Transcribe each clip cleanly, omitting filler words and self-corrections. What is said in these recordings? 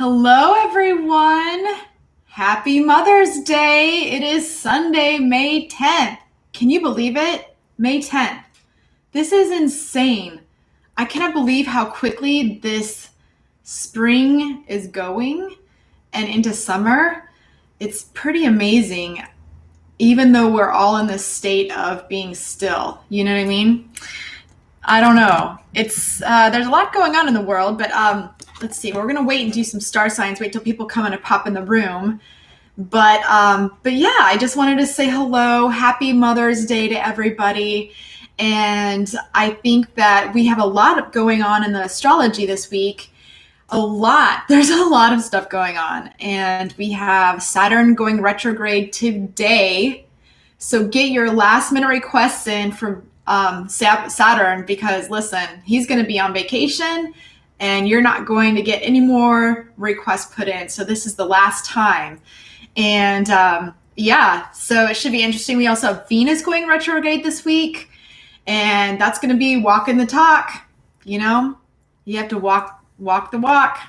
Hello, everyone. Happy Mother's Day. It is Sunday, May 10th. Can you believe it? May 10th. This is insane. I cannot believe how quickly this spring is going and into summer. It's pretty amazing, even though we're all in this state of being still. You know what I mean? I don't know. It's there's a lot going on in the world, but let's see. We're gonna wait and do some star signs. Wait till people come in and pop in the room. But yeah, I just wanted to say hello. Happy Mother's Day to everybody. And I think that we have a lot going on in the astrology this week. A lot. There's a lot of stuff going on, and we have Saturn going retrograde today. So get your last minute requests in for Saturn, because listen, he's going to be on vacation and you're not going to get any more requests put in. So this is the last time. And yeah, so it should be interesting. We also have Venus going retrograde this week, and that's going to be walking the talk. You know, you have to walk the walk,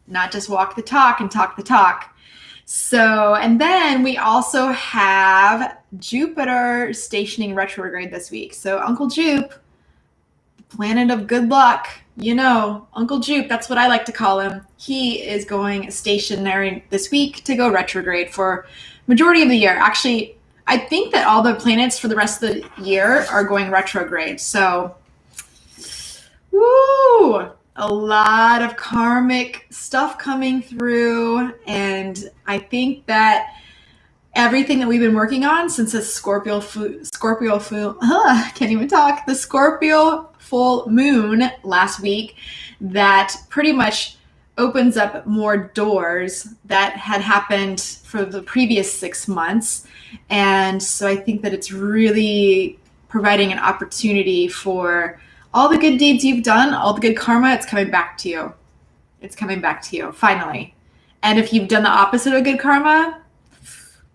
not just walk the talk and talk the talk. So, and then we also have Jupiter stationing retrograde this week. So Uncle Jupe, the planet of good luck, you know, Uncle Jupe, that's what I like to call him. He is going stationary this week to go retrograde for majority of the year. Actually, I think that all the planets for the rest of the year are going retrograde. So, woo! A lot of karmic stuff coming through, and I think that everything that we've been working on since the Scorpio full moon last week, that pretty much opens up more doors that had happened for the previous 6 months. And so I think that it's really providing an opportunity for all the good deeds you've done, all the good karma, it's coming back to you. It's coming back to you, finally. And if you've done the opposite of good karma,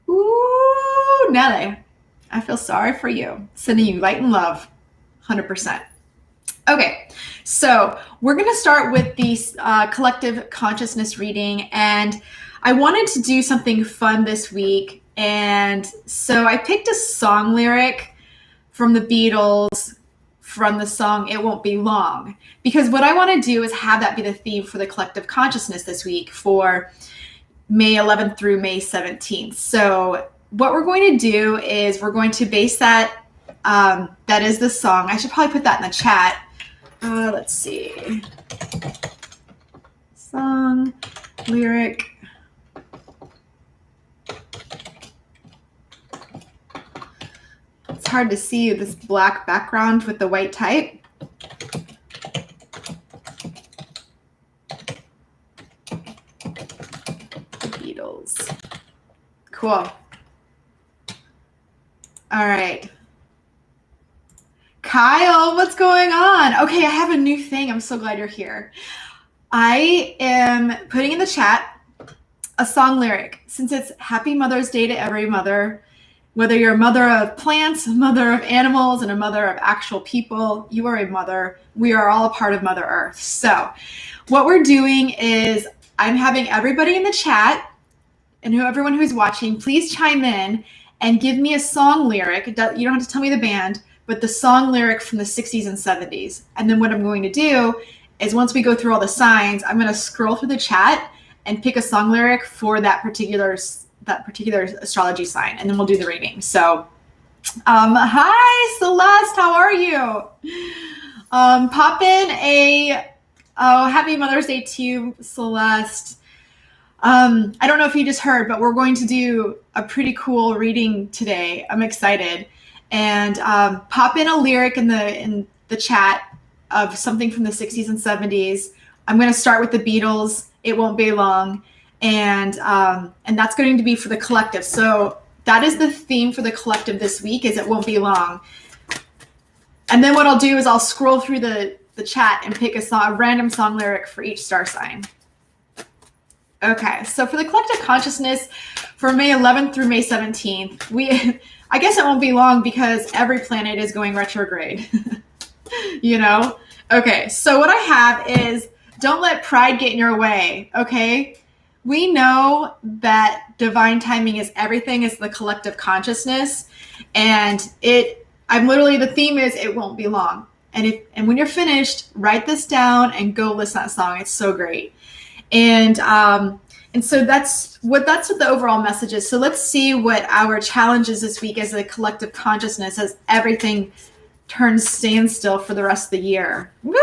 ooh, Nelly, I feel sorry for you. Sending you light and love, 100%. Okay, so we're going to start with the collective consciousness reading. And I wanted to do something fun this week. And so I picked a song lyric from the Beatles, from the song It Won't Be Long, because what I want to do is have that be the theme for the collective consciousness this week for May 11th through May 17th. So what we're going to do is we're going to base that, that is the song. I should probably put that in the chat. Let's see. Song, lyric. It's hard to see this black background with the white type. The Beatles. Cool. All right. Kyle, what's going on? Okay, I have a new thing. I'm so glad you're here. I am putting in the chat a song lyric. Since it's Happy Mother's Day to every mother, whether you're a mother of plants, a mother of animals, and a mother of actual people, you are a mother. We are all a part of Mother Earth. So what we're doing is I'm having everybody in the chat and everyone who's watching, please chime in and give me a song lyric. You don't have to tell me the band, but the song lyric from the 60s and 70s. And then what I'm going to do is once we go through all the signs, I'm going to scroll through the chat and pick a song lyric for that particular astrology sign, and then we'll do the reading. So hi Celeste, how are you? Pop in happy Mother's Day to you, Celeste. I don't know if you just heard, but we're going to do a pretty cool reading today. I'm excited. And pop in a lyric in the chat of something from the 60s and 70s. I'm going to start with the Beatles, It Won't Be Long. And that's going to be for the collective. So that is the theme for the collective this week, is It Won't Be Long. And then what I'll do is I'll scroll through the chat and pick a random song lyric for each star sign. Okay, so for the collective consciousness for May 11th through May 17th, I guess it won't be long because every planet is going retrograde, you know? Okay, so what I have is don't let pride get in your way, okay? we know that divine timing is everything, is the collective consciousness. And the theme is it won't be long. And when you're finished, write this down and go listen to that song. It's so great. And so that's what the overall message is. So let's see what our challenge is this week as a collective consciousness as everything turns standstill for the rest of the year. Woo!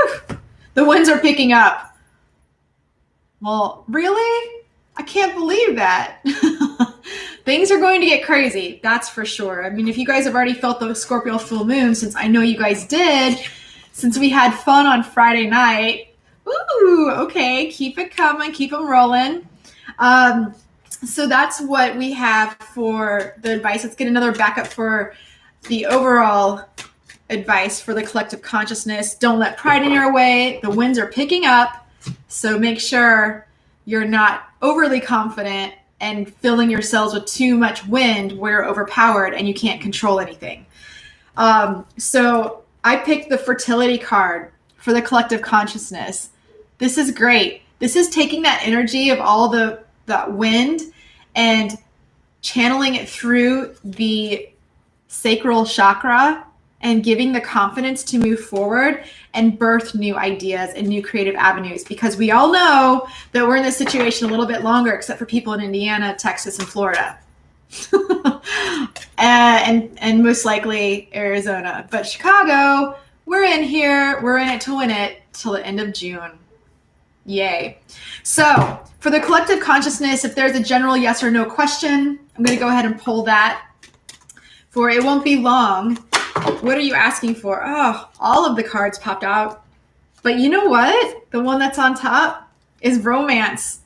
The winds are picking up. Well, really? I can't believe that. Things are going to get crazy. That's for sure. I mean, if you guys have already felt the Scorpio full moon, since I know you guys did, since we had fun on Friday night. Ooh, okay. Keep it coming. Keep them rolling. So that's what we have for the advice. Let's get another backup for the overall advice for the collective consciousness. Don't let pride in your way. The winds are picking up. So make sure you're not overly confident and filling yourselves with too much wind where you're overpowered and you can't control anything. So I picked the fertility card for the collective consciousness. This is great. This is taking that energy of all that wind and channeling it through the sacral chakra and giving the confidence to move forward and birth new ideas and new creative avenues, because we all know that we're in this situation a little bit longer, except for people in Indiana, Texas, and Florida. and most likely Arizona. But Chicago, we're in here. We're in it to win it till the end of June. Yay. So for the collective consciousness, if there's a general yes or no question, I'm going to go ahead and pull that. For it won't be long. What are you asking for? Oh, all of the cards popped out. But you know what? The one that's on top is romance.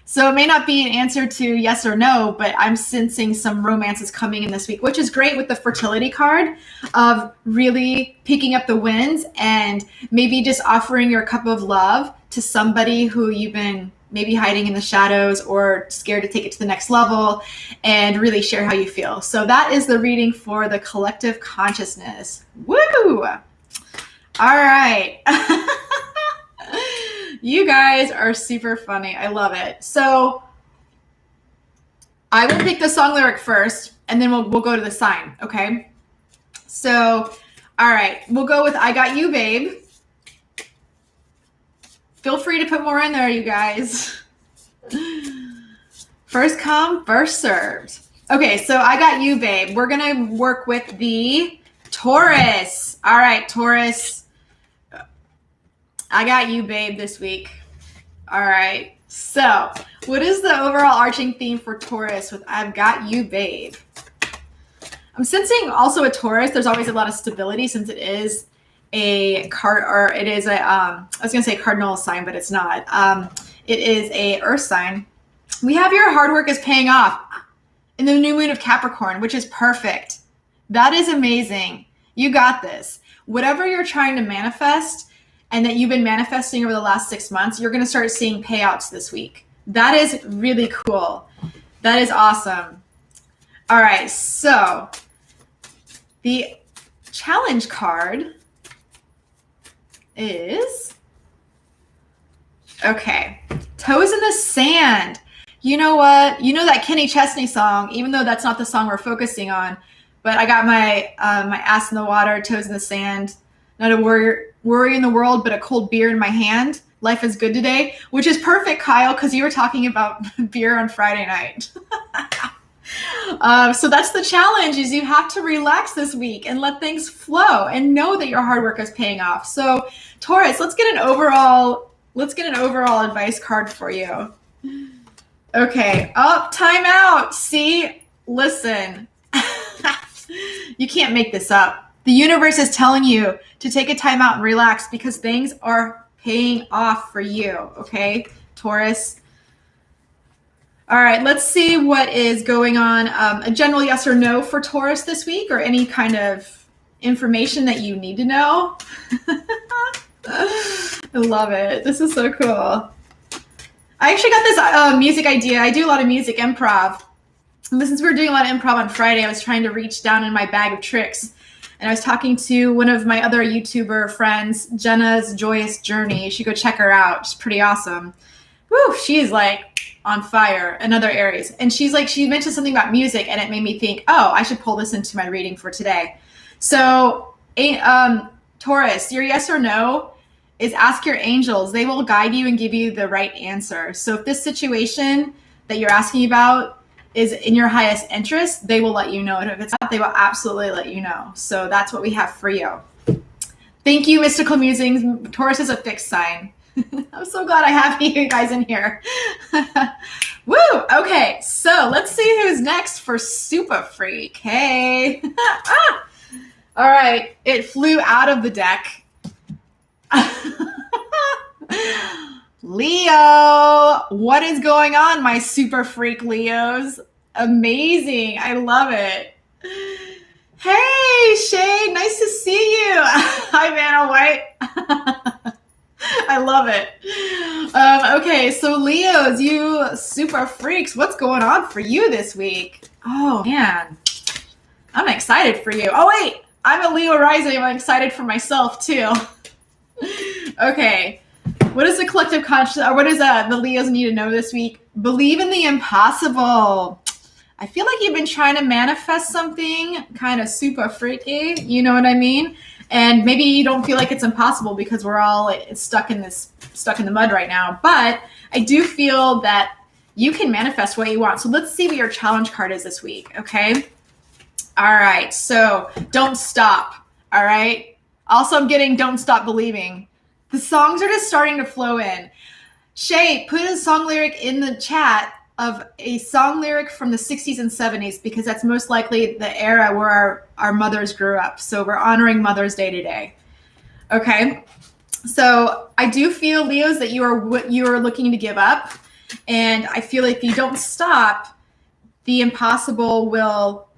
So it may not be an answer to yes or no, but I'm sensing some romances coming in this week, which is great with the fertility card of really picking up the winds and maybe just offering your cup of love to somebody who you've been maybe hiding in the shadows or scared to take it to the next level and really share how you feel. So that is the reading for the collective consciousness. Woo! All right. You guys are super funny. I love it. So I will pick the song lyric first, and then we'll go to the sign, okay? So, all right. We'll go with I Got You, Babe. Feel free to put more in there, you guys. First come, first served. Okay, so I Got You, Babe. We're going to work with the Taurus. All right, Taurus. I got you, babe, this week. All right. So what is the overall arching theme for Taurus with I've got you, babe? I'm sensing also a Taurus. There's always a lot of stability since it is a card, or it is a, I was going to say cardinal sign, but it's not. It is a earth sign. We have your hard work is paying off in the new moon of Capricorn, which is perfect. That is amazing. You got this. Whatever you're trying to manifest and that you've been manifesting over the last 6 months, you're going to start seeing payouts this week. That is really cool. That is awesome. All right. So the challenge card is, okay, toes in the sand. You know what? You know that Kenny Chesney song, even though that's not the song we're focusing on, but I got my my ass in the water, toes in the sand, not a worry in the world, but a cold beer in my hand. Life is good today, which is perfect, Kyle, because you were talking about beer on Friday night. So that's the challenge, is you have to relax this week and let things flow and know that your hard work is paying off. So Taurus, let's get an overall advice card for you. Okay. Oh, time out. See, listen, you can't make this up. The universe is telling you to take a time out and relax because things are paying off for you. Okay, Taurus. All right, let's see what is going on. A general yes or no for Taurus this week, or any kind of information that you need to know. I love it. This is so cool. I actually got this music idea. I do a lot of music improv. And since we were doing a lot of improv on Friday, I was trying to reach down in my bag of tricks. And I was talking to one of my other YouTuber friends, Jenna's Joyous Journey. You should go check her out. She's pretty awesome. Woo, she's like on fire, another Aries. And she's like, she mentioned something about music, and it made me think, oh, I should pull this into my reading for today. So, Taurus, your yes or no is ask your angels. They will guide you and give you the right answer. So if this situation that you're asking about is in your highest interest, they will let you know. And if it's not, they will absolutely let you know. So that's what we have for you. Thank you, Mystical Musings. Taurus is a fixed sign. I'm so glad I have you guys in here. Woo! Okay, so let's see who's next for Super Freak. Hey. All right, it flew out of the deck. Leo, what is going on, my Super Freak Leos? Amazing. I love it. Hey, Shay, nice to see you. Hi, Vanna White. I love it. Okay, so Leos, you super freaks, what's going on for you this week? Oh, man. I'm excited for you. Oh, wait. I'm a Leo rising. I'm excited for myself, too. Okay. What is the collective conscious, or what does the Leos need to know this week? Believe in the impossible. I feel like you've been trying to manifest something kind of super freaky. You know what I mean? And maybe you don't feel like it's impossible because we're all stuck in the mud right now. But I do feel that you can manifest what you want. So let's see what your challenge card is this week, okay? All right, so don't stop, all right? Also, I'm getting don't stop believing. The songs are just starting to flow in. Shay, put a song lyric in the chat of a song lyric from the 60s and 70s, because that's most likely the era where our mothers grew up. So we're honoring Mother's Day today. Okay. So I do feel, Leos, that you are looking to give up. And I feel like if you don't stop, the impossible will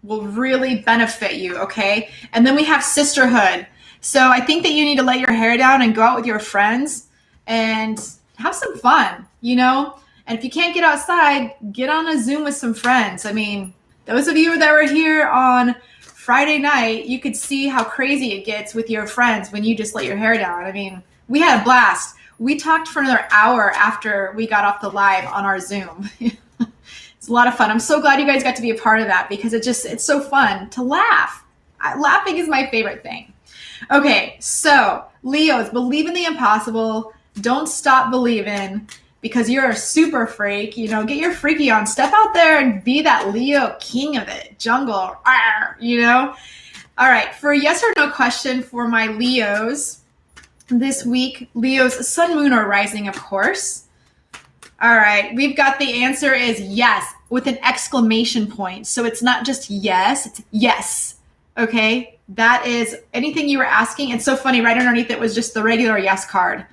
really benefit you. Okay. And then we have sisterhood. So I think that you need to let your hair down and go out with your friends and have some fun, you know? And if you can't get outside, get on a Zoom with some friends. I mean, those of you that were here on Friday night, you could see how crazy it gets with your friends when you just let your hair down. I mean, we had a blast. We talked for another hour after we got off the live on our Zoom. It's a lot of fun. I'm so glad you guys got to be a part of that, because it's so fun to laugh. Laughing is my favorite thing. Okay, so Leos, believe in the impossible. Don't stop believing. Because you're a super freak, you know, get your freaky on. Step out there and be that Leo king of it. Jungle, you know. All right, for a yes or no question for my Leos this week, Leos, sun, moon, or rising, of course. All right, we've got the answer is yes with an exclamation point. So it's not just yes, it's yes. Okay, that is anything you were asking. It's so funny, right underneath it was just the regular yes card.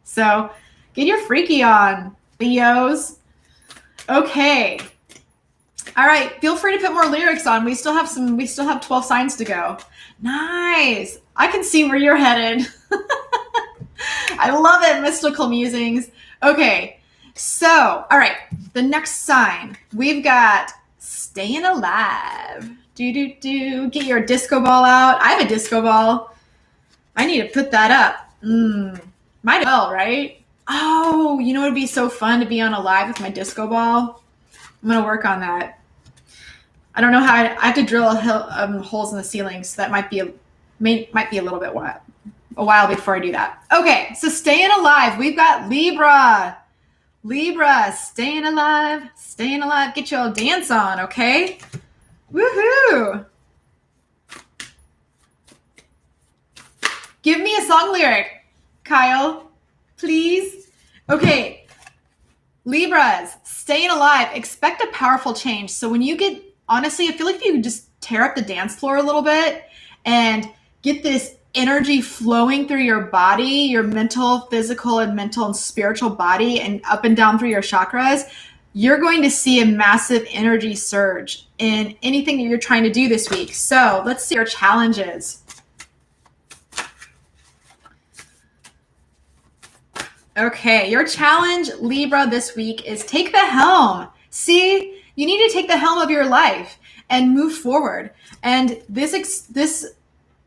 So get your freaky on, Leos. Okay. All right. Feel free to put more lyrics on. We still have 12 signs to go. Nice. I can see where you're headed. I love it, Mystical Musings. Okay. So, all right. The next sign, we've got staying alive. Get your disco ball out. I have a disco ball. I need to put that up. Might as well, right? Oh, you know, it'd be so fun to be on a live with my disco ball. I'm going to work on that. I don't know how I have to drill holes in the ceiling, so that might be a little bit a while before I do that. Okay, so staying alive. We've got Libra. Libra, staying alive. Get your dance on, okay? Woohoo! Give me a song lyric, Kyle, please. Okay, Libras, staying alive. Expect a powerful change. So when you get, honestly, I feel like if you just tear up the dance floor a little bit and get this energy flowing through your body, your mental, physical, and spiritual body, and up and down through your chakras, you're going to see a massive energy surge in anything that you're trying to do this week. So let's see your challenges. Okay, your challenge, Libra, this week is take the helm. See, you need to take the helm of your life and move forward. And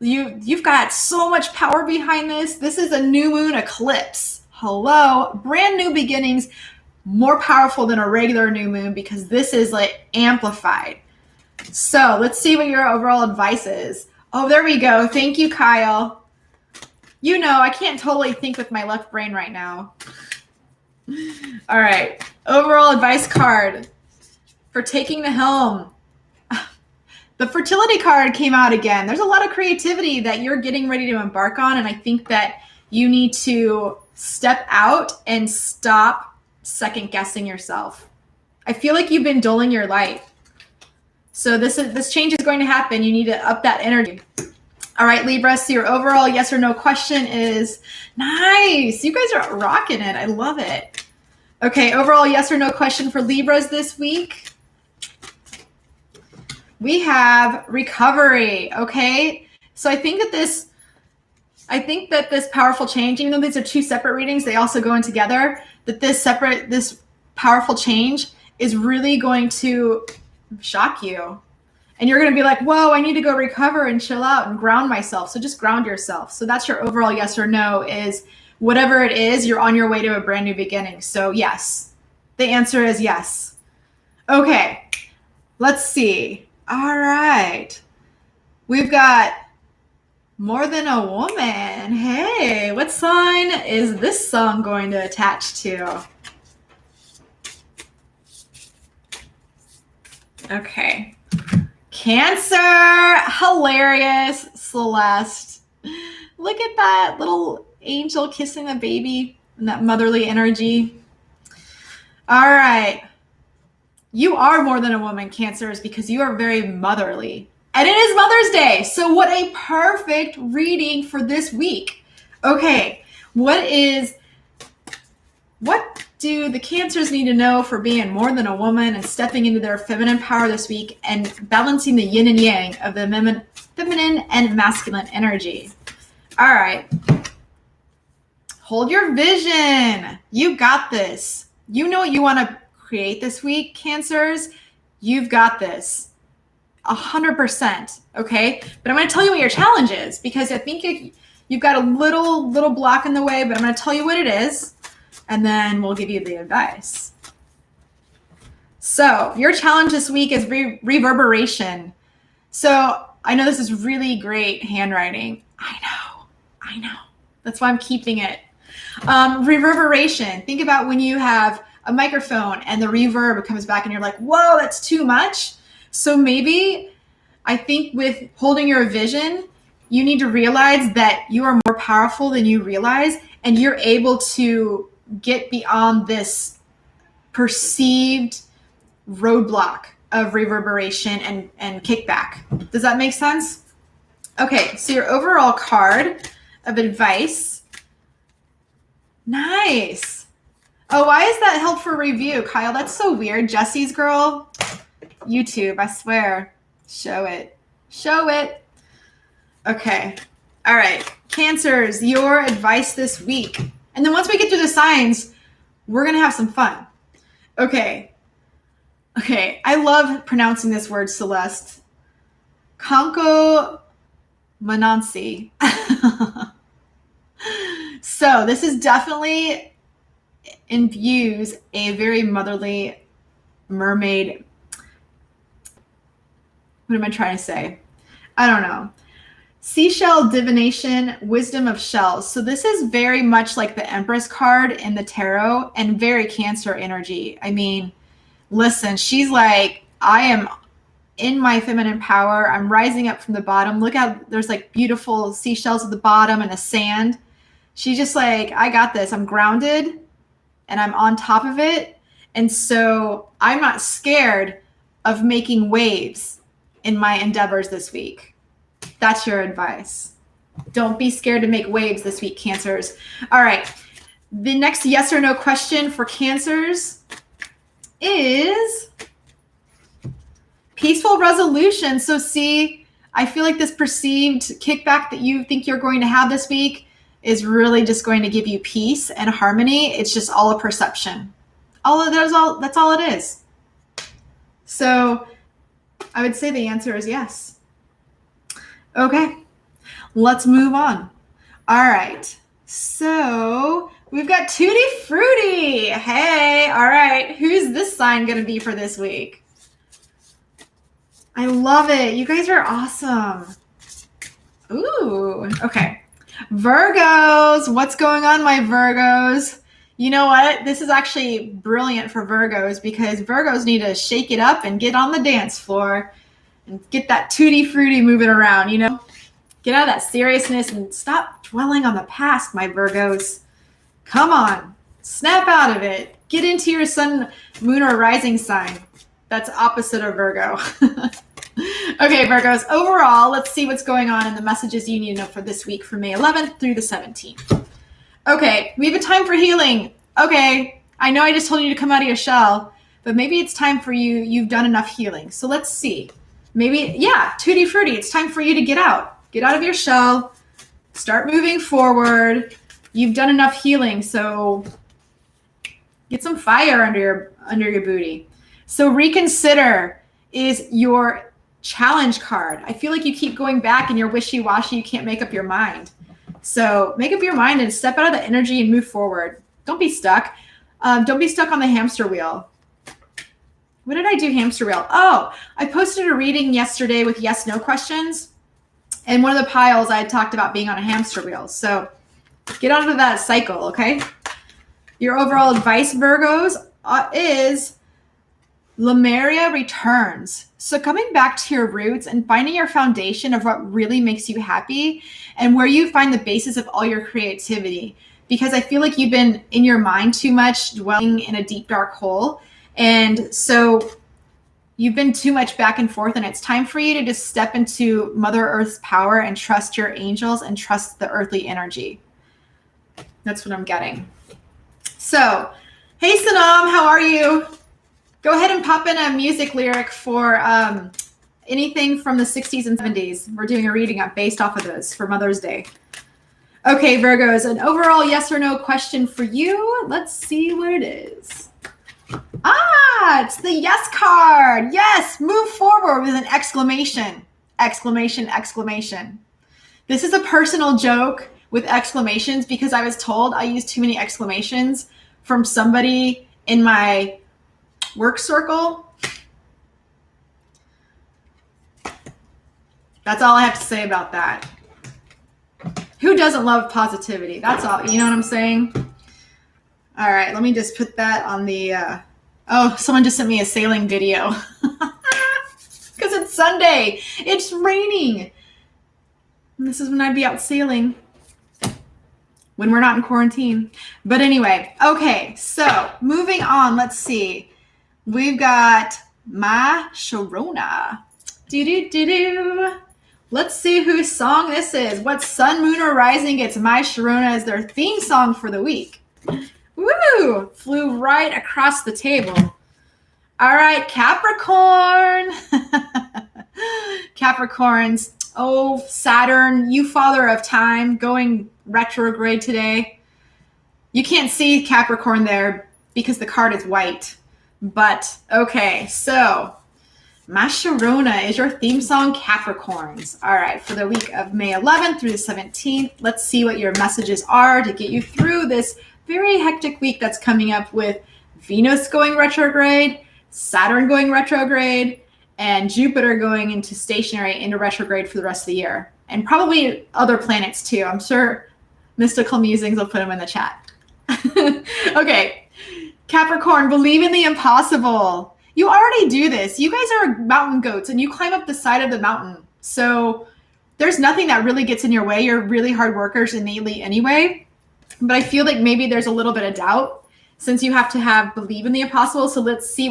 you've got so much power behind this. This is a new moon eclipse. Hello, brand new beginnings. more powerful than a regular new moon because this is like amplified. So let's see what your overall advice is. Oh, there we go. Thank you, Kyle. You know, I can't totally think with my left brain right now. All right. Overall advice card for taking the helm. The fertility card came out again. There's a lot of creativity that you're getting ready to embark on. And I think that you need to step out and stop second guessing yourself. I feel like you've been dulling your light. So this change is going to happen. You need to up that energy. All right, Libra, so your overall yes or no question is nice. You guys are rocking it. I love it. Okay, overall yes or no question for Libras this week. We have recovery, okay? So I think that this powerful change, even though these are two separate readings, they also go in together, that this powerful change is really going to shock you. And you're going to be like, whoa, I need to go recover and chill out and ground myself. So just ground yourself. So that's your overall yes or no is whatever it is, you're on your way to a brand new beginning. So yes, the answer is yes. Okay, let's see. All right. We've got more than a woman. Hey, what sign is this song going to attach to? Okay. Cancer. Hilarious. Celeste. Look at that little angel kissing the baby and that motherly energy. All right. You are more than a woman, Cancers, because you are very motherly. And it is Mother's Day. So what a perfect reading for this week. Okay. What do the Cancers need to know for being more than a woman and stepping into their feminine power this week and balancing the yin and yang of the feminine and masculine energy? All right. Hold your vision. You got this. You know what you want to create this week, Cancers. You've got this. 100%. Okay. But I'm going to tell you what your challenge is because I think you've got a little block in the way, but I'm going to tell you what it is. And then we'll give you the advice. So your challenge this week is reverberation. So I know this is really great handwriting. I know. That's why I'm keeping it. Reverberation. Think about when you have a microphone and the reverb comes back and you're like, whoa, that's too much. So maybe I think with holding your vision, you need to realize that you are more powerful than you realize and you're able to get beyond this perceived roadblock of reverberation and kickback. Does that make sense? Okay, so your overall card of advice. Nice. Oh, why is that held for review, Kyle? That's so weird. Jesse's girl. YouTube, I swear. Show it. Okay. All right. Cancers, your advice this week. And then once we get through the signs, we're going to have some fun. Okay. I love pronouncing this word, Celeste. Conco Manansi. So this is definitely imbues a very motherly mermaid. What am I trying to say? I don't know. Seashell divination, wisdom of shells. So this is very much like the Empress card in the tarot and very Cancer energy. I mean, listen, she's like, I am in my feminine power. I'm rising up from the bottom. Look out, there's like beautiful seashells at the bottom and the sand. She's just like, I got this. I'm grounded and I'm on top of it. And so I'm not scared of making waves in my endeavors this week. That's your advice. Don't be scared to make waves this week, Cancers. All right. The next yes or no question for Cancers is peaceful resolution. So see, I feel like this perceived kickback that you think you're going to have this week is really just going to give you peace and harmony. It's just all a perception. That's all it is. So I would say the answer is yes. Okay, let's move on. All right. So We've got Tutti Frutti. Hey, all right. Who's this sign going to be for this week? I love it. You guys are awesome. Ooh, okay. Virgos. What's going on, my Virgos? You know what? This is actually brilliant for Virgos because Virgos need to shake it up and get on the dance floor and get that Tutti Frutti moving around, you know? Get out of that seriousness and stop dwelling on the past, my Virgos. Come on. Snap out of it. Get into your sun, moon, or rising sign. That's opposite of Virgo. Okay, Virgos, overall, let's see what's going on in the messages you need to know for this week from May 11th through the 17th. Okay, we have a time for healing. Okay, I know I just told you to come out of your shell, but maybe it's time for you. You've done enough healing. So let's see. Maybe, yeah, Tutti Frutti. It's time for you to get out. Get out of your shell. Start moving forward. You've done enough healing, so get some fire under your booty. So reconsider is your challenge card. I feel like you keep going back and you're wishy-washy. You can't make up your mind. So make up your mind and step out of the energy and move forward. Don't be stuck. Don't be stuck on the hamster wheel. What did I do hamster wheel? Oh, I posted a reading yesterday with yes/no questions. And one of the piles I had talked about being on a hamster wheel. So get out of that cycle, okay? Your overall advice, Virgos, is Lemuria returns. So coming back to your roots and finding your foundation of what really makes you happy and where you find the basis of all your creativity. Because I feel like you've been in your mind too much, dwelling in a deep, dark hole. And so you've been too much back and forth, and it's time for you to just step into Mother Earth's power and trust your angels and trust the earthly energy. That's what I'm getting. So, hey, Sanam, how are you? Go ahead and pop in a music lyric for anything from the 60s and 70s. We're doing a reading up based off of those for Mother's Day. Okay, Virgos, an overall yes or no question for you. Let's see what it is. It's the yes card. Yes, move forward with an exclamation. Exclamation, exclamation. This is a personal joke with exclamations because I was told I used too many exclamations from somebody in my work circle. That's all I have to say about that. Who doesn't love positivity? That's all. You know what I'm saying? All right, let me just put that on the... someone just sent me a sailing video. Because it's Sunday. It's raining. And this is when I'd be out sailing. When we're not in quarantine. But anyway, okay, so moving on. Let's see. We've got My Sharona. Do-do-do-do. Let's see whose song this is. What sun, moon, or rising gets My Sharona as their theme song for the week. Woo! Flew right across the table. All right, Capricorn. Capricorns. Oh, Saturn, you father of time, going retrograde today. You can't see Capricorn there because the card is white. But, okay, so My Sharona is your theme song, Capricorns. All right, for the week of May 11th through the 17th, let's see what your messages are to get you through this very hectic week that's coming up with Venus going retrograde, Saturn going retrograde, and Jupiter going into stationary into retrograde for the rest of the year. And probably other planets too. I'm sure Mystical Musings will put them in the chat. Okay, Capricorn, believe in the impossible. You already do this. You guys are mountain goats and you climb up the side of the mountain. So there's nothing that really gets in your way. You're really hard workers innately anyway. But I feel like maybe there's a little bit of doubt since you have to believe in the impossible. So let's see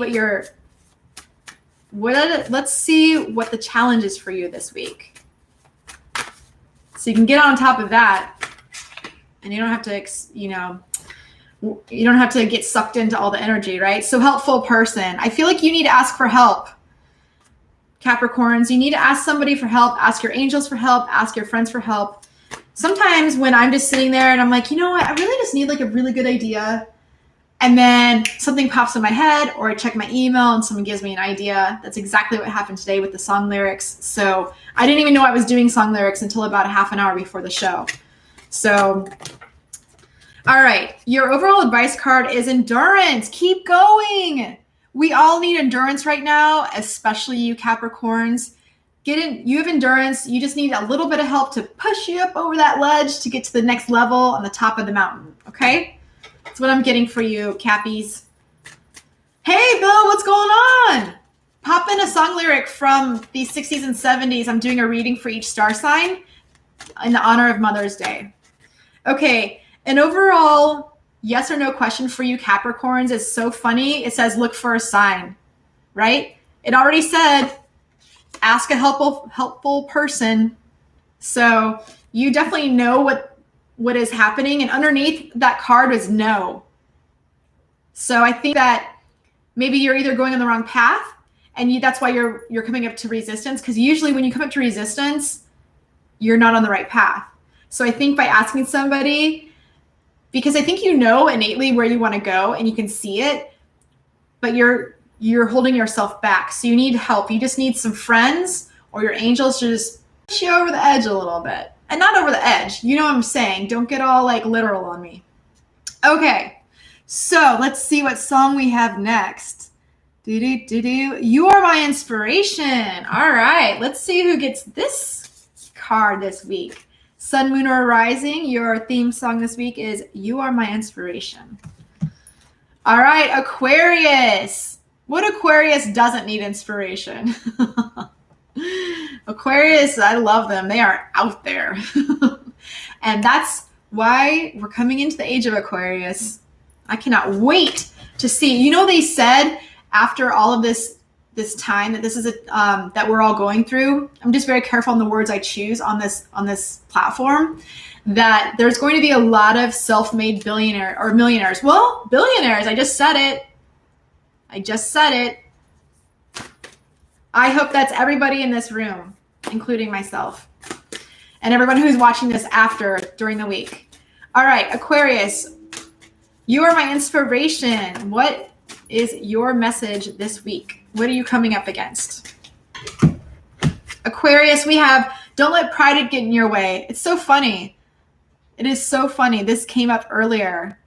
let's see what the challenge is for you this week. So you can get on top of that and you don't have to, you don't have to get sucked into all the energy, right? So helpful person. I feel like you need to ask for help. Capricorns, you need to ask somebody for help. Ask your angels for help. Ask your friends for help. Sometimes when I'm just sitting there and I'm like, you know what? I really just need like a really good idea. And then something pops in my head or I check my email and someone gives me an idea. That's exactly what happened today with the song lyrics. So I didn't even know I was doing song lyrics until about a half an hour before the show. So, All right. Your overall advice card is endurance. Keep going. We all need endurance right now, especially you Capricorns. You have endurance. You just need a little bit of help to push you up over that ledge to get to the next level on the top of the mountain. Okay? That's what I'm getting for you, Cappies. Hey, Bill, what's going on? Pop in a song lyric from the 60s and 70s. I'm doing a reading for each star sign in honor of Mother's Day. Okay, an overall yes or no question for you Capricorns is so funny. It says, look for a sign, right? It already said, ask a helpful person. So you definitely know what is happening. And underneath that card is no. So I think that maybe you're either going on the wrong path, and that's why you're coming up to resistance, because usually when you come up to resistance, you're not on the right path. So I think by asking somebody, because I think you know innately where you want to go and you can see it, but you're holding yourself back. So you need help. You just need some friends or your angels to just push you over the edge a little bit. And not over the edge. You know what I'm saying? Don't get all like literal on me. Okay. So let's see what song we have next. You are my inspiration. All right. Let's see who gets this card this week. Sun, Moon, or Rising. Your theme song this week is You Are My Inspiration. All right. Aquarius. What Aquarius doesn't need inspiration? Aquarius, I love them. They are out there. And that's why we're coming into the age of Aquarius. I cannot wait to see. You know, they said after all of this time that this is that we're all going through. I'm just very careful on the words I choose on this platform. That there's going to be a lot of self-made billionaire or millionaires. Well, billionaires. I just said it. I hope that's everybody in this room, including myself, and everyone who's watching this during the week. All right, Aquarius, you are my inspiration. What is your message this week? What are you coming up against? Aquarius, we have don't let pride get in your way. It's so funny. It is so funny. This came up earlier.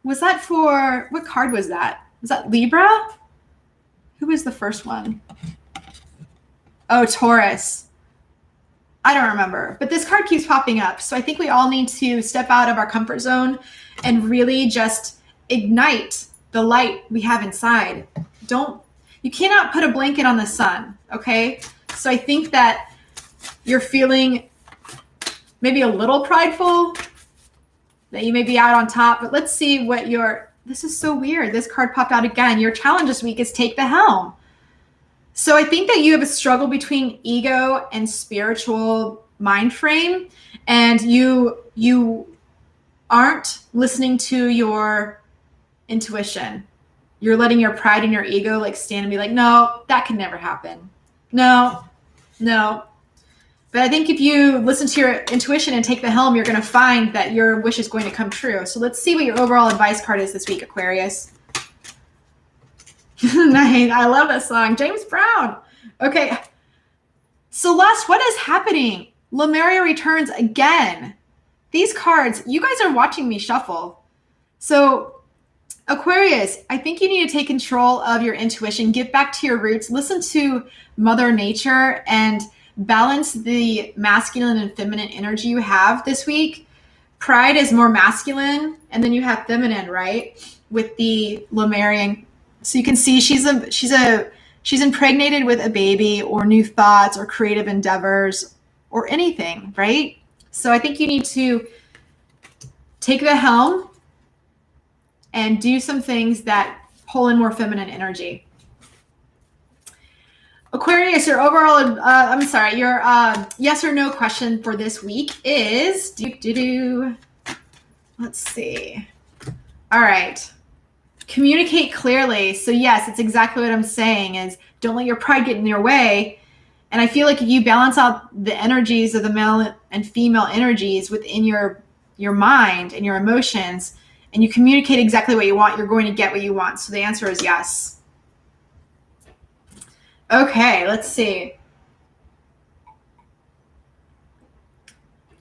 Was that for, what card was that? Was that Libra? Who was the first one? Oh, Taurus. I don't remember, but this card keeps popping up. So I think we all need to step out of our comfort zone and really just ignite the light we have inside. You cannot put a blanket on the sun, okay? So I think that you're feeling maybe a little prideful, that you may be out on top, but let's see what this is so weird. This card popped out again. Your challenge this week is take the helm. So I think that you have a struggle between ego and spiritual mind frame, and you aren't listening to your intuition. You're letting your pride and your ego like stand and be like, no, that can never happen. No. But I think if you listen to your intuition and take the helm, you're going to find that your wish is going to come true. So let's see what your overall advice card is this week, Aquarius. Nice. I love that song. James Brown. Okay. Celeste, what is happening? Lemuria returns again. These cards, you guys are watching me shuffle. So Aquarius, I think you need to take control of your intuition, get back to your roots, listen to Mother Nature, and balance the masculine and feminine energy you have this week. Pride is more masculine, and then you have feminine, right? With the Lemurian. So you can see she's impregnated with a baby or new thoughts or creative endeavors or anything, right? So I think you need to take the helm and do some things that pull in more feminine energy. Aquarius, your overall, your yes or no question for this week is, let's see. All right. Communicate clearly. So yes, it's exactly what I'm saying is don't let your pride get in your way. And I feel like if you balance out the energies of the male and female energies within your mind and your emotions, and you communicate exactly what you want, you're going to get what you want. So the answer is yes. Okay, let's see.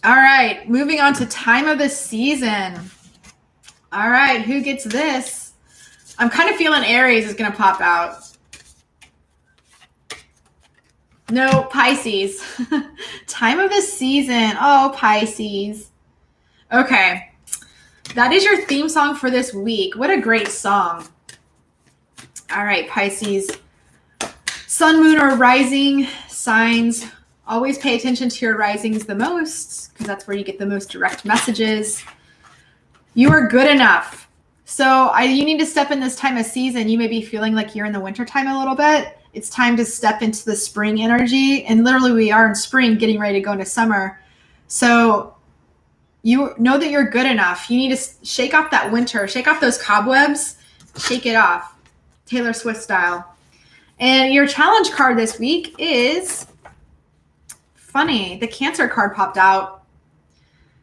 All right, moving on to time of the season. All right, who gets this? I'm kind of feeling Aries is going to pop out. No, Pisces. Time of the season. Oh, Pisces. Okay. That is your theme song for this week. What a great song. All right, Pisces. Sun, moon, or rising signs. Always pay attention to your risings the most because that's where you get the most direct messages. You are good enough. So you need to step in this time of season. You may be feeling like you're in the wintertime a little bit. It's time to step into the spring energy. And literally we are in spring getting ready to go into summer. So you know that you're good enough. You need to shake off that winter, shake off those cobwebs, shake it off, Taylor Swift style. And your challenge card this week is funny. The Cancer card popped out.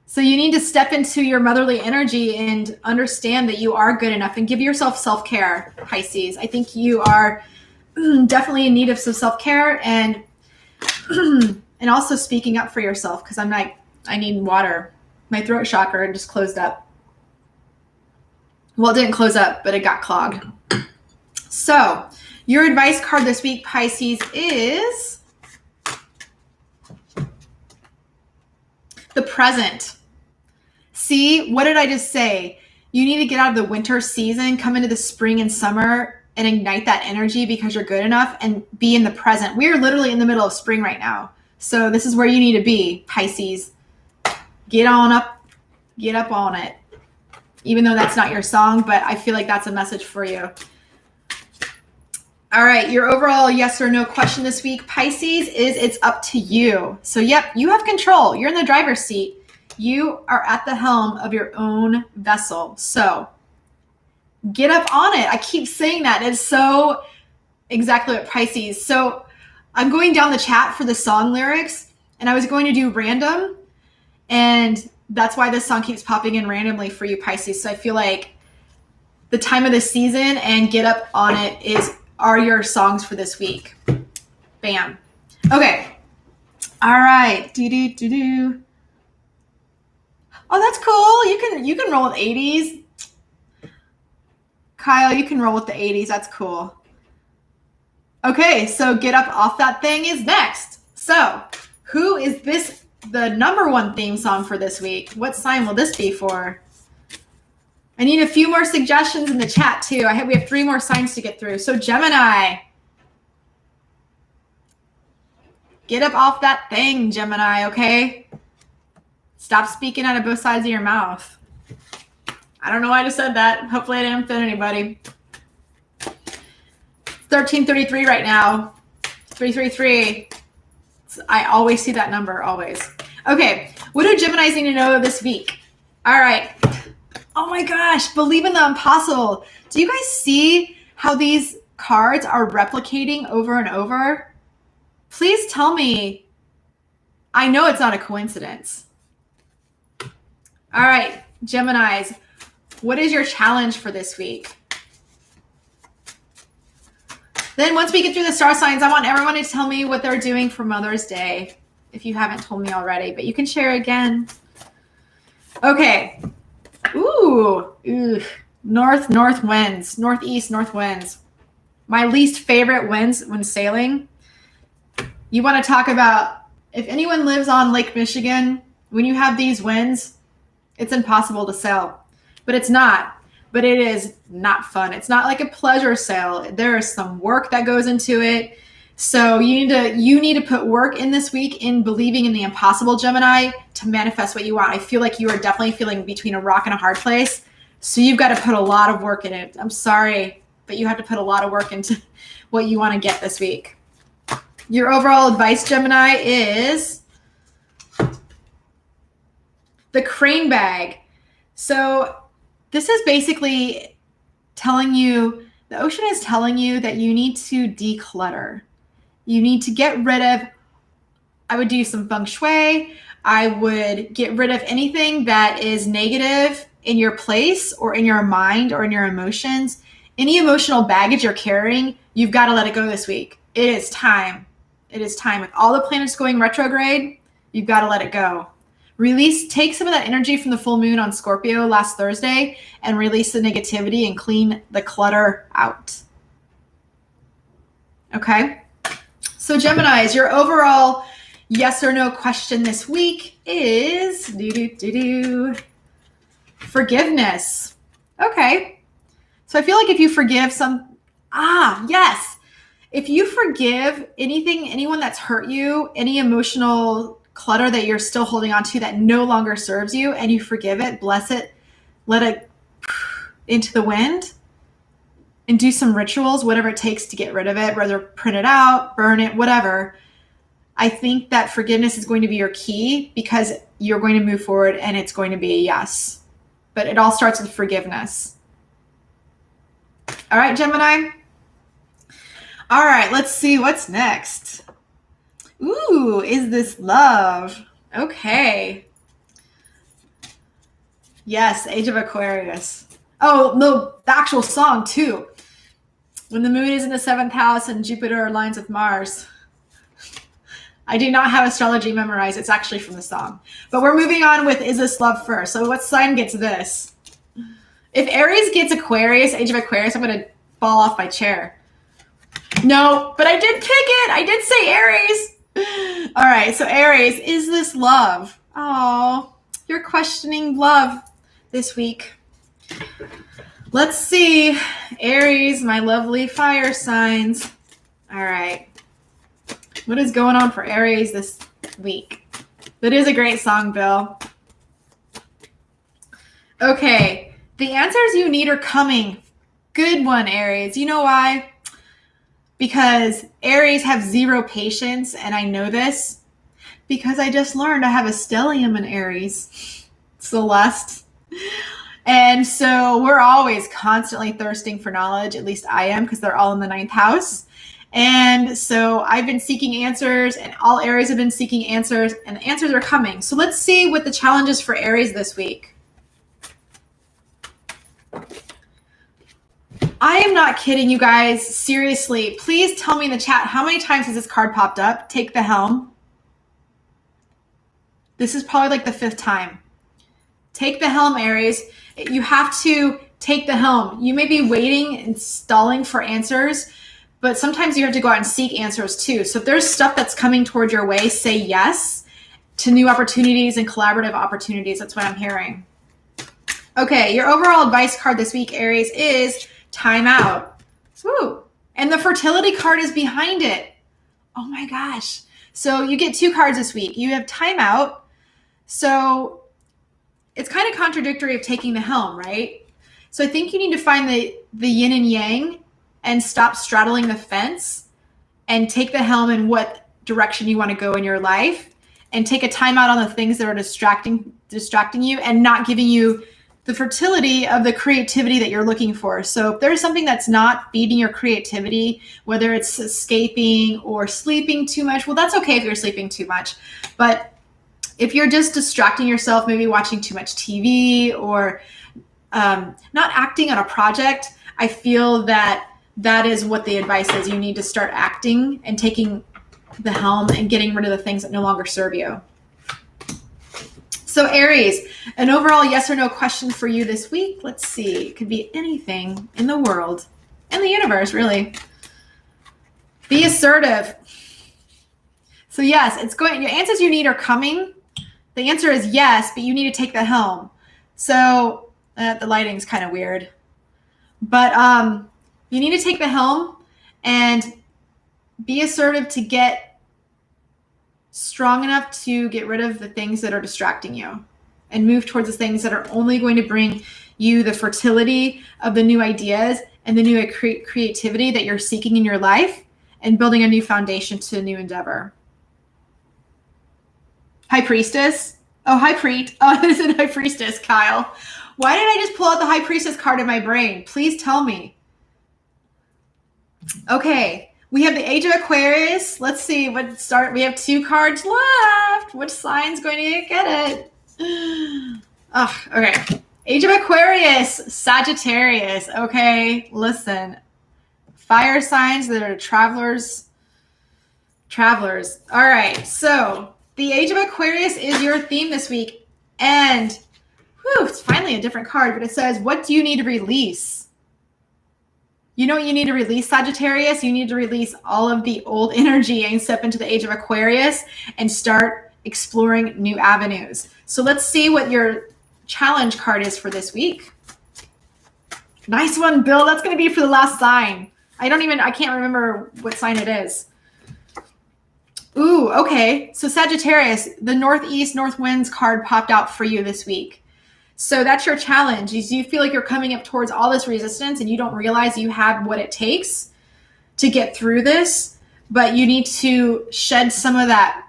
So you need to step into your motherly energy and understand that you are good enough and give yourself self-care, Pisces. I think you are definitely in need of some self-care and also speaking up for yourself because I'm like, I need water. My throat chakra just closed up. Well, it didn't close up, but it got clogged. So your advice card this week, Pisces, is the present. See, what did I just say? You need to get out of the winter season, come into the spring and summer and ignite that energy because you're good enough and be in the present. We are literally in the middle of spring right now. So this is where you need to be, Pisces. Get on up, get up on it. Even though that's not your song, but I feel like that's a message for you. All right, your overall yes or no question this week, Pisces, is it's up to you. So yep, you have control. You're in the driver's seat. You are at the helm of your own vessel. So get up on it. I keep saying that. It's so exactly what Pisces. So I'm going down the chat for the song lyrics and I was going to do random and that's why this song keeps popping in randomly for you, Pisces. So I feel like the time of the season and get up on it are your songs for this week. Bam. Okay. All right. Do. Oh, that's cool. You can roll with 80s. Kyle, you can roll with the 80s. That's cool. Okay, so get up off that thing is next. So who is this, the number one theme song for this week? What sign will this be for? I need a few more suggestions in the chat too. We have 3 more signs to get through. So Gemini. Get up off that thing, Gemini, okay? Stop speaking out of both sides of your mouth. I don't know why I just said that. Hopefully I didn't offend anybody. 1333 right now. 333. I always see that number, always. Okay, what do Geminis need to know this week? All right. Oh my gosh, believe in the impossible. Do you guys see how these cards are replicating over and over? Please tell me. I know it's not a coincidence. All right, Geminis, what is your challenge for this week? Then once we get through the star signs, I want everyone to tell me what they're doing for Mother's Day, if you haven't told me already, but you can share again. Okay. Ooh. North winds, northeast, north winds. My least favorite winds when sailing. You want to talk about, if anyone lives on Lake Michigan, when you have these winds, it's impossible to sail, but it's not. But it is not fun. It's not like a pleasure sail. There is some work that goes into it. So you need to put work in this week in believing in the impossible, Gemini, to manifest what you want. I feel like you are definitely feeling between a rock and a hard place. So you've got to put a lot of work in it. I'm sorry, but you have to put a lot of work into what you want to get this week. Your overall advice, Gemini, is the crane bag. So this is basically telling you, the ocean is telling you that you need to declutter. You need to get rid of, I would do some feng shui. I would get rid of anything that is negative in your place or in your mind or in your emotions. Any emotional baggage you're carrying, you've got to let it go this week. It is time. It is time. With all the planets going retrograde, you've got to let it go. Take some of that energy from the full moon on Scorpio last Thursday and release the negativity and clean the clutter out. Okay? So Geminis, your overall yes or no question this week is forgiveness. Okay. So I feel like if you forgive yes. If you forgive anyone that's hurt you, any emotional clutter that you're still holding on to that no longer serves you, and you forgive it, bless it, let it into the wind, and do some rituals, whatever it takes to get rid of it, whether print it out, burn it, whatever. I think that forgiveness is going to be your key because you're going to move forward and it's going to be a yes. But it all starts with forgiveness. All right, Gemini. All right, let's see what's next. Ooh, is this love? Okay. Yes, Age of Aquarius. Oh, no, the actual song too. When the moon is in the 7th house and Jupiter aligns with Mars. I do not have astrology memorized. It's actually from the song. But we're moving on with Is This Love first. So what sign gets this? If Aries gets Aquarius, Age of Aquarius, I'm going to fall off my chair. No, but I did pick it. I did say Aries. All right, so Aries, is this love? Oh, you're questioning love this week. Let's see. Aries, my lovely fire signs. All right. What is going on for Aries this week? That is a great song, Bill. Okay. The answers you need are coming. Good one, Aries. You know why? Because Aries have zero patience, and I know this because I just learned I have a stellium in Aries, Celeste. And so we're always constantly thirsting for knowledge. At least I am, because they're all in the 9th house. And so I've been seeking answers, and all Aries have been seeking answers, and the answers are coming. So let's see what the challenge is for Aries this week. I am not kidding you guys. Seriously, please tell me in the chat, how many times has this card popped up? Take the helm. This is probably like the 5th time. Take the helm, Aries. You have to take the helm. You may be waiting and stalling for answers, but sometimes you have to go out and seek answers too. So if there's stuff that's coming toward your way, say yes to new opportunities and collaborative opportunities. That's what I'm hearing. Okay, your overall advice card this week, Aries, is time out. Woo. And the fertility card is behind it. Oh my gosh. So you get 2 cards this week. You have time out. So it's kind of contradictory of taking the helm, right? So I think you need to find the yin and yang and stop straddling the fence and take the helm in what direction you want to go in your life, and take a time out on the things that are distracting you and not giving you the fertility of the creativity that you're looking for. So if there's something that's not feeding your creativity, whether it's escaping or sleeping too much, well, that's okay if you're sleeping too much. But if you're just distracting yourself, maybe watching too much TV or not acting on a project, I feel that is what the advice is. You need to start acting and taking the helm and getting rid of the things that no longer serve you. So Aries, an overall yes or no question for you this week. Let's see. It could be anything in the world, in the universe, really. Be assertive. So yes, your answers you need are coming. The answer is yes, but you need to take the helm. So the lighting's kind of weird. But you need to take the helm and be assertive to get strong enough to get rid of the things that are distracting you and move towards the things that are only going to bring you the fertility of the new ideas and the new creativity that you're seeking in your life, and building a new foundation to a new endeavor. High Priestess. Oh, High Priest. Oh, this is High Priestess, Kyle. Why did I just pull out the High Priestess card in my brain? Please tell me. Okay. We have the Age of Aquarius. Let's see what start. We have 2 cards left. Which sign's going to get it? Oh, okay. Age of Aquarius, Sagittarius. Okay, listen. Fire signs that are travelers. All right, so The Age of Aquarius is your theme this week. And it's finally a different card, but it says, what do you need to release? You know what you need to release, Sagittarius? You need to release all of the old energy and step into the Age of Aquarius and start exploring new avenues. So let's see what your challenge card is for this week. Nice one, Bill. That's going to be for the last sign. I can't remember what sign it is. Ooh, okay. So Sagittarius, the Northeast, North Winds card popped out for you this week. So that's your challenge. Is you feel like you're coming up towards all this resistance and you don't realize you have what it takes to get through this, but you need to shed some of that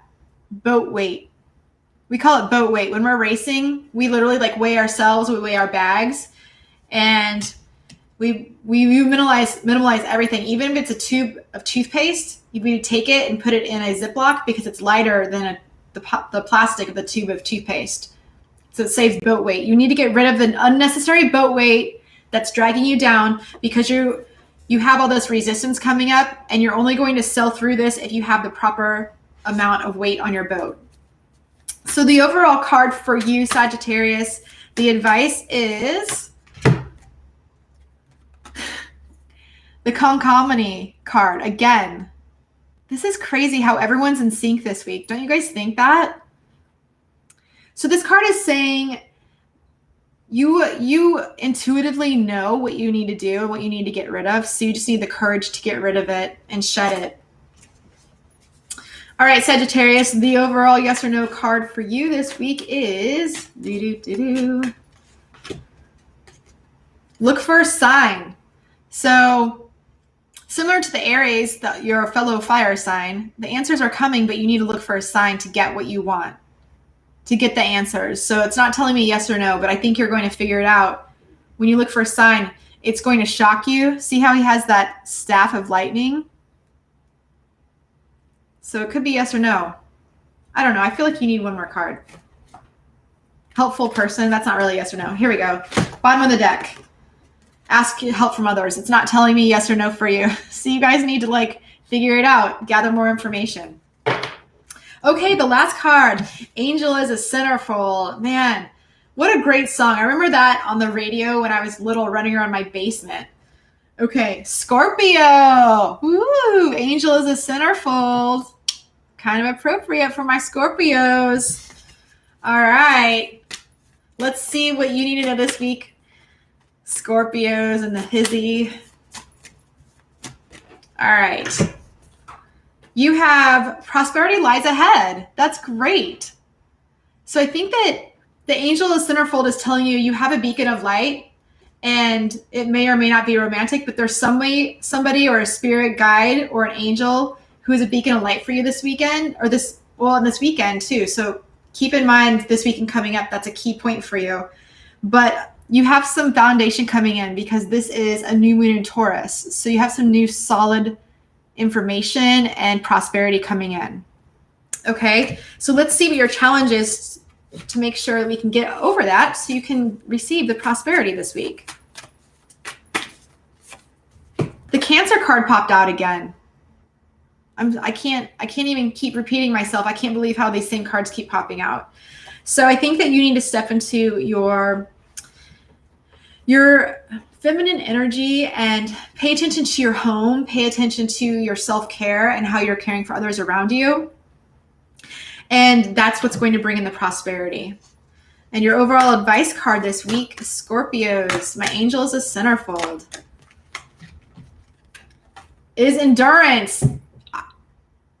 boat weight. We call it boat weight. When we're racing, we literally weigh ourselves, we weigh our bags, and we minimize everything. Even if it's a tube of toothpaste, we take it and put it in a Ziploc because it's lighter than the plastic of the tube of toothpaste. So it saves boat weight. You need to get rid of the unnecessary boat weight that's dragging you down because you have all this resistance coming up, and you're only going to sail through this if you have the proper amount of weight on your boat. So the overall card for you, Sagittarius, the advice is the Concomitant card. Again, this is crazy how everyone's in sync this week. Don't you guys think that? So this card is saying you intuitively know what you need to do and what you need to get rid of. So you just need the courage to get rid of it and shed it. All right, Sagittarius, the overall yes or no card for you this week is look for a sign. So similar to the Aries, your fellow fire sign, the answers are coming, but you need to look for a sign to get what you want, to get the answers. So it's not telling me yes or no, but I think you're going to figure it out. When you look for a sign, it's going to shock you. See how he has that staff of lightning? So it could be yes or no. I don't know. I feel like you need one more card. Helpful person. That's not really yes or no. Here we go. Bottom of the deck. Ask help from others. It's not telling me yes or no for you. So you guys need to figure it out. Gather more information. Okay, the last card. Angel is a Centerfold. Man, what a great song. I remember that on the radio when I was little, running around my basement. Okay, Scorpio. Woo! Angel is a Centerfold. Kind of appropriate for my Scorpios. All right. Let's see what you need to know this week. Scorpios and the hizzy. All right. You have prosperity lies ahead. That's great. So I think that the angel of the centerfold is telling you have a beacon of light, and it may or may not be romantic, but there's somebody or a spirit guide or an angel who is a beacon of light for you this weekend, or this weekend too. So keep in mind this weekend coming up, that's a key point for you. But you have some foundation coming in because this is a new moon in Taurus. So you have some new solid information and prosperity coming in. Okay, so let's see what your challenge is to make sure that we can get over that so you can receive the prosperity this week. The Cancer card popped out again. I can't even keep repeating myself. I can't believe how these same cards keep popping out. So I think that you need to step into your feminine energy and pay attention to your home, pay attention to your self-care and how you're caring for others around you. And that's what's going to bring in the prosperity. And your overall advice card this week, Scorpios, my angel is a centerfold, is endurance.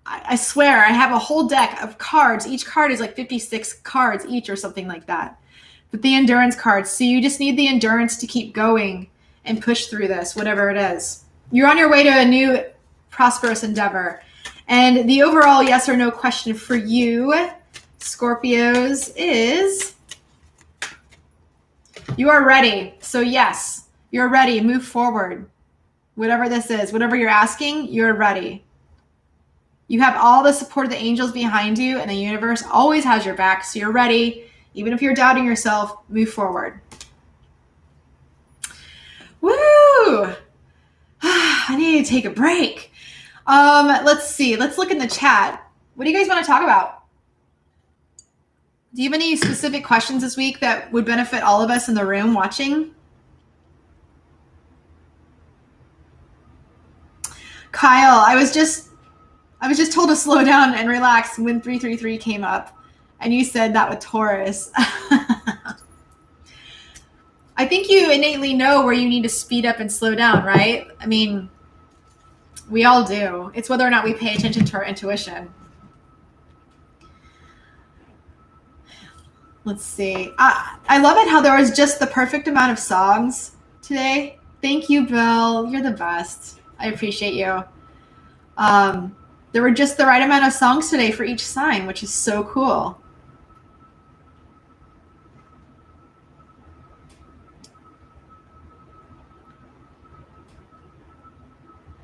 I swear, I have a whole deck of cards. Each card is 56 cards each or something like that. But the endurance cards, so you just need the endurance to keep going and push through this, whatever it is. You're on your way to a new prosperous endeavor. And the overall yes or no question for you, Scorpios, is you are ready. So yes, you're ready. Move forward. Whatever this is, whatever you're asking, you're ready. You have all the support of the angels behind you, and the universe always has your back. So you're ready. Even if you're doubting yourself, move forward. Woo! I need to take a break. Let's see. Let's look in the chat. What do you guys want to talk about? Do you have any specific questions this week that would benefit all of us in the room watching? Kyle, I was just told to slow down and relax when 333 came up, and you said that with Taurus. I think you innately know where you need to speed up and slow down, right? I mean, we all do. It's whether or not we pay attention to our intuition. Let's see. I love it how there was just the perfect amount of songs today. Thank you, Bill. You're the best. I appreciate you. There were just the right amount of songs today for each sign, which is so cool.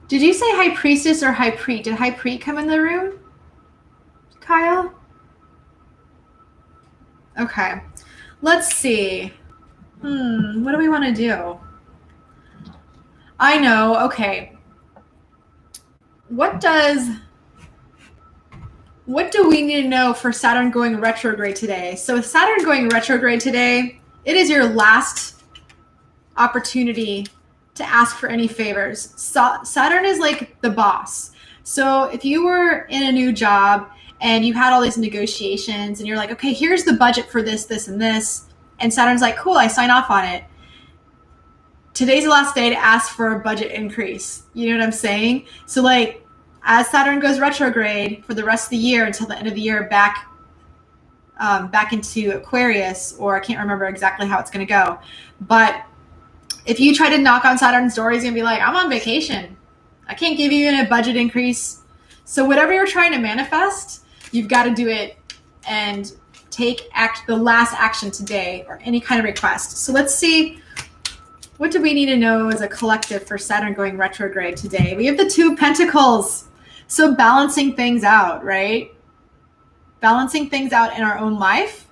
Did you say High Priestess or High Preet? Did High Preet come in the room, Kyle? Okay. Let's see. What do we want to do? I know. Okay. What do we need to know for Saturn going retrograde today? So with Saturn going retrograde today, it is your last opportunity to ask for any favors. Saturn is like the boss. So if you were in a new job and you had all these negotiations and you're like, okay, here's the budget for this, this, and this. And Saturn's like, cool, I sign off on it. Today's the last day to ask for a budget increase. You know what I'm saying? So like, as Saturn goes retrograde for the rest of the year until the end of the year, back into Aquarius, or I can't remember exactly how it's going to go. But if you try to knock on Saturn's door, he's going to be like, I'm on vacation. I can't give you a budget increase. So whatever you're trying to manifest, you've got to do it and take the last action today, or any kind of request. So let's see, what do we need to know as a collective for Saturn going retrograde today? We have the Two of Pentacles. So balancing things out, right? Balancing things out in our own life,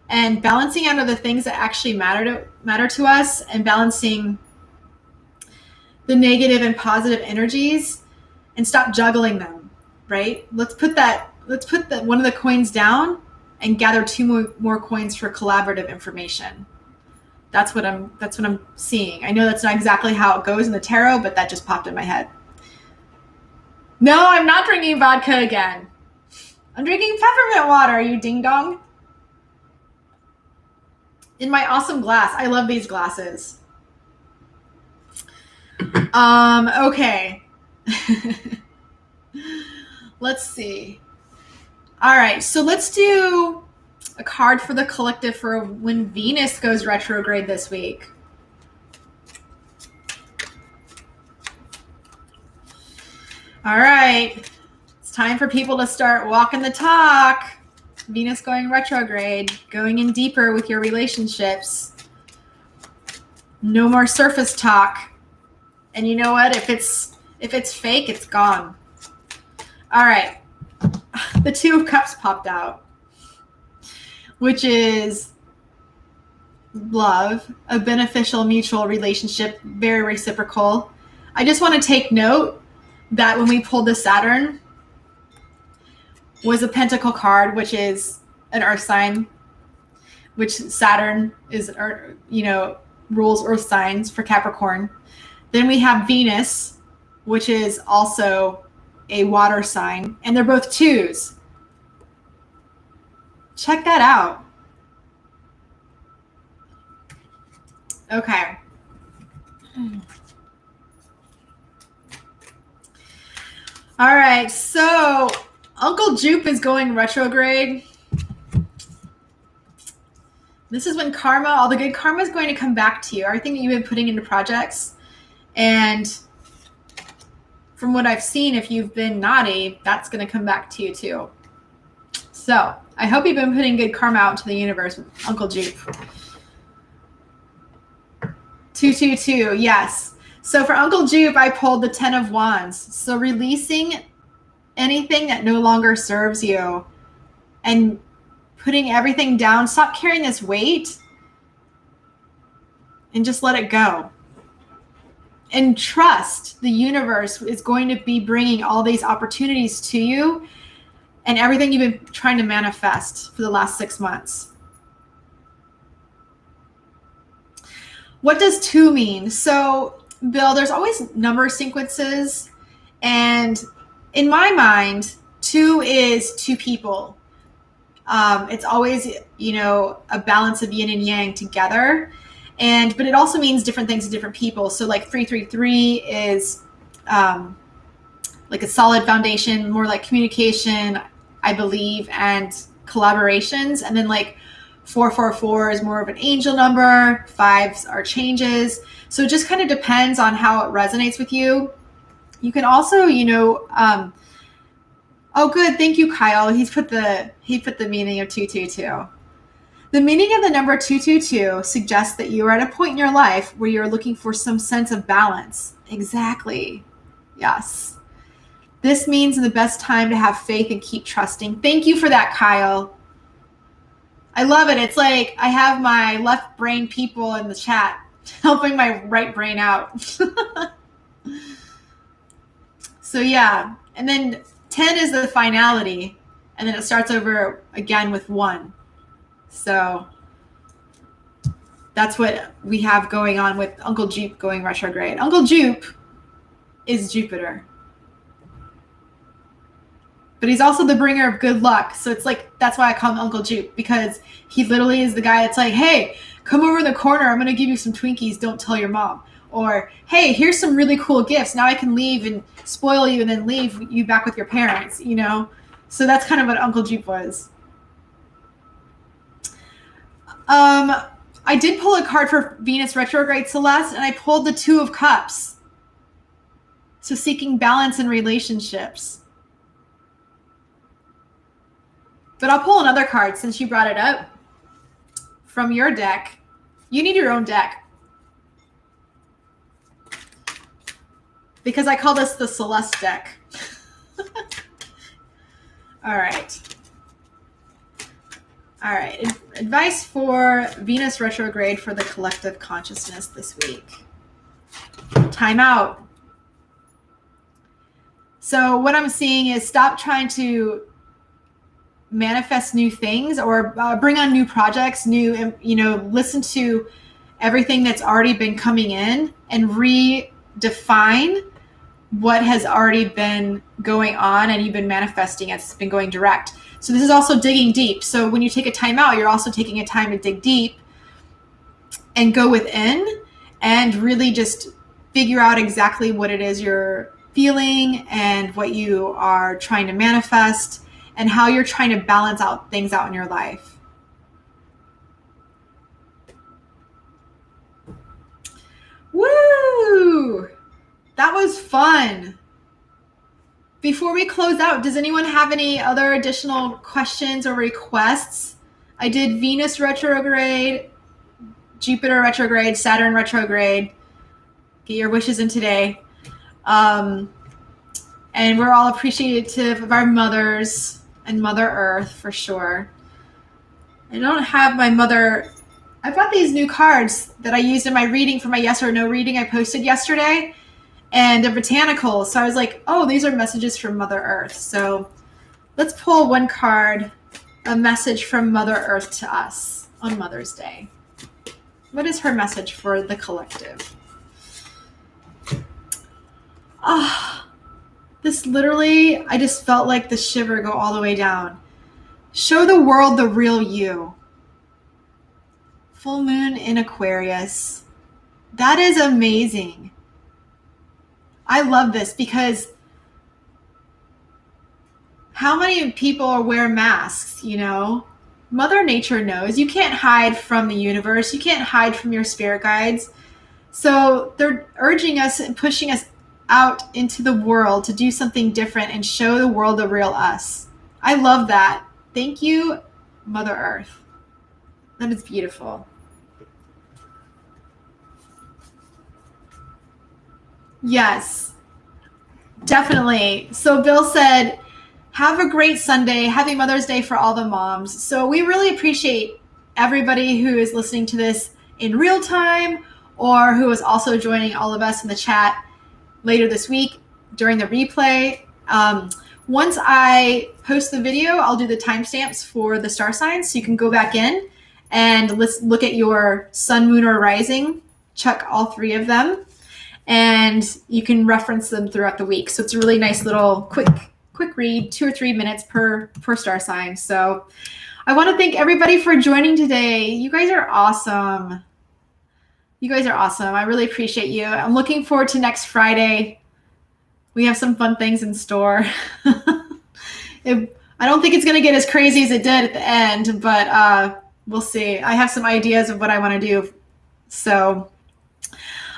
and balancing out of the things that actually matter to us, and balancing the negative and positive energies, and stop juggling them, right? Let's put one of the coins down and gather two more coins for collaborative information. That's what I'm seeing. I know that's not exactly how it goes in the tarot, but that just popped in my head. No, I'm not drinking vodka again. I'm drinking peppermint water, you ding dong. In my awesome glass. I love these glasses. Okay. Let's see. All right, so let's do a card for the collective for when Venus goes retrograde this week. All right, it's time for people to start walking the talk. Venus going retrograde, going in deeper with your relationships. No more surface talk. And you know what? If it's fake, it's gone. All right. The Two of Cups popped out, which is love, a beneficial mutual relationship, very reciprocal. I just want to take note that when we pulled the Saturn, was a pentacle card, which is an earth sign, which Saturn is, rules earth signs for Capricorn. Then we have Venus, which is also a water sign, and they're both twos. Check that out. Okay. All right, so Uncle Jupe is going retrograde. This is when karma, all the good karma is going to come back to you. Everything that you've been putting into projects. And from what I've seen, if you've been naughty, that's going to come back to you too. So I hope you've been putting good karma out into the universe with Uncle Jupe. 222, yes. So for Uncle Jupe, I pulled the 10 of Wands. So releasing anything that no longer serves you and putting everything down. Stop carrying this weight and just let it go. And trust the universe is going to be bringing all these opportunities to you and everything you've been trying to manifest for the last 6 months. What does 2 mean? So, Bill, there's always number sequences, and in my mind, 2 is 2 people. It's always, a balance of yin and yang together. But it also means different things to different people. So like 333 is like a solid foundation, more like communication, I believe, and collaborations. And then like 444 is more of an angel number. 5s are changes. So it just kind of depends on how it resonates with you. You can also, oh, good. Thank you, Kyle. He put the meaning of 222. The meaning of the number 222 suggests that you are at a point in your life where you're looking for some sense of balance. Exactly. Yes. This means the best time to have faith and keep trusting. Thank you for that, Kyle. I love it. It's like I have my left brain people in the chat helping my right brain out. So yeah. And then 10 is the finality, and then it starts over again with 1. So that's what we have going on with Uncle Jupe going retrograde. Uncle Jupe is Jupiter. But he's also the bringer of good luck. So it's like, that's why I call him Uncle Jupe, because he literally is the guy that's like, hey, come over in the corner. I'm going to give you some Twinkies. Don't tell your mom. Or, hey, here's some really cool gifts. Now I can leave and spoil you and then leave you back with your parents, So that's kind of what Uncle Jupe was. I did pull a card for Venus retrograde, Celeste, and I pulled the 2 of Cups. So seeking balance in relationships. But I'll pull another card since you brought it up from your deck. You need your own deck. Because I call this the Celeste deck. All right. Advice for Venus retrograde for the collective consciousness this week. Time out. So what I'm seeing is stop trying to manifest new things or bring on new projects, listen to everything that's already been coming in and redefine what has already been going on and you've been manifesting. It's been going direct. So this is also digging deep. So when you take a time out, you're also taking a time to dig deep and go within and really just figure out exactly what it is you're feeling and what you are trying to manifest and how you're trying to balance out things out in your life. Woo! That was fun. Before we close out, does anyone have any other additional questions or requests? I did Venus retrograde, Jupiter retrograde, Saturn retrograde. Get your wishes in today. And we're all appreciative of our mothers and Mother Earth for sure. I don't have my mother. I've got these new cards that I used in my reading for my yes or no reading I posted yesterday. And they're botanicals. So I was like, oh, these are messages from Mother Earth. So let's pull one card, a message from Mother Earth to us on Mother's Day. What is her message for the collective? This literally, I just felt like the shiver go all the way down. Show the world the real you. Full moon in Aquarius. That is amazing. I love this because how many people wear masks, Mother Nature knows. You can't hide from the universe. You can't hide from your spirit guides. So they're urging us and pushing us out into the world to do something different and show the world the real us. I love that. Thank you, Mother Earth. That is beautiful. Yes, definitely. So Bill said, have a great Sunday. Happy Mother's Day for all the moms. So we really appreciate everybody who is listening to this in real time or who is also joining all of us in the chat later this week during the replay. Once I post the video, I'll do the timestamps for the star signs, so you can go back in and let's look at your sun, moon, or rising, check all 3 of them, and you can reference them throughout the week. So it's a really nice little quick read, 2 or 3 minutes per star sign. So I want to thank everybody for joining today. You guys are awesome. I really appreciate you. I'm looking forward to next Friday. We have some fun things in store. I don't think it's going to get as crazy as it did at the end, but we'll see. I have some ideas of what I want to do. So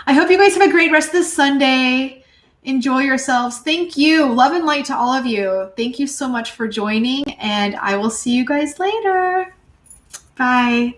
I hope you guys have a great rest of this Sunday. Enjoy yourselves. Thank you. Love and light to all of you. Thank you so much for joining, and I will see you guys later. Bye.